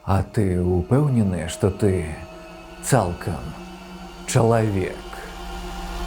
А ты упэўнены, што ты цалкам чалавек?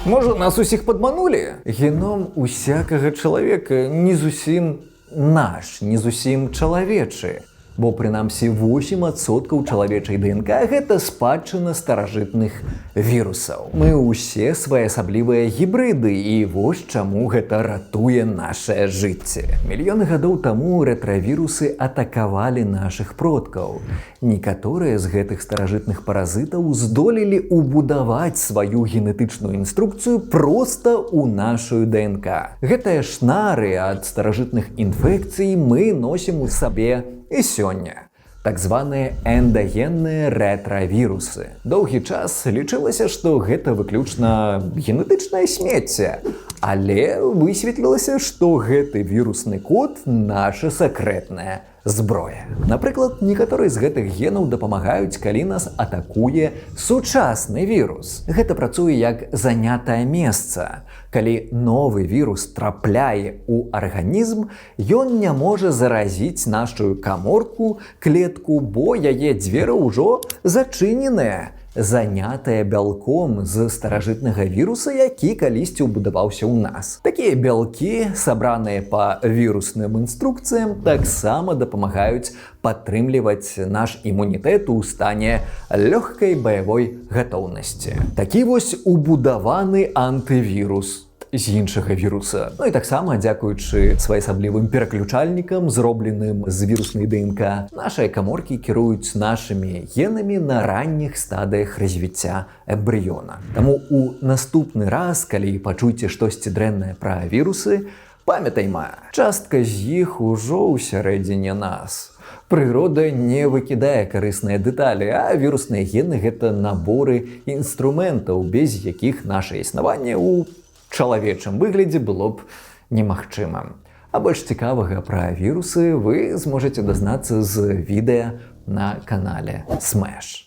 Можа, нас усіх падманулі? Геном усякага чалавека не зусім наш, не зусім чалавечы. Бо прынамсі 8% чалавечай ДНК гэта спадчына старажытных вірусаў. Мы ўсе своеасаблівыя гібрыды, і вось чаму гэта ратуе нашае жыцце. Мільёны гадоў таму рэтравірусы атакавалі нашых продкаў. Некаторыя з гэтых старажытных паразітаў здолелі ўбудаваць сваю генетычную інструкцыю проста ў нашу ДНК. Гэтыя шнары ад старажытных інфекцый мы носім у сабе і сёння. Так званыя эндагенныя рэтравірусы. Доўгі час лічылася, што гэта выключна генетычнае смецце. Але высветлілася, што гэты вірусны код наша сакрэтная зброя. Напрыклад, некаторыя з гэтых генаў дапамагаюць, калі нас атакуе сучасны вірус. Гэта працуе як занятае месца. Калі новы вірус трапляе ў арганізм, ён не можа заразіць нашу каморку, клетку, бо яе дзверы ўжо зачыненыя, занятая бялком з старажытнага віруса, які калісьці ўбудаваўся ў нас. Такія бялкі, сабраныя па вірусным інструкцыям, таксама дапамагаюць падтрымліваць наш імунітэт у стане лёгкай баявой гатоўнасці. Такі вось убудаваны антывірус з іншага віруса. Ну і таксама, дзякуючы своеасаблівым пераключальнікам, зробленым з віруснай ДНК, нашыя каморкі кіруюць нашымі генамі на ранніх стадыях развіцця эмбрыёна. Таму у наступны раз, калі пачуеце штосьці дрэннае пра вірусы, памятайма, частка з іх ужо ўсярэдзіне нас. Прырода не выкідае карысныя дэталі, а вірусныя гены – гэта наборы інструментаў, без якіх наша існаванне ў чалавечым выглядзе было б немагчымым. А больш цікавага пра вірусы вы зможаце дазнацца з відэа на канале Smash.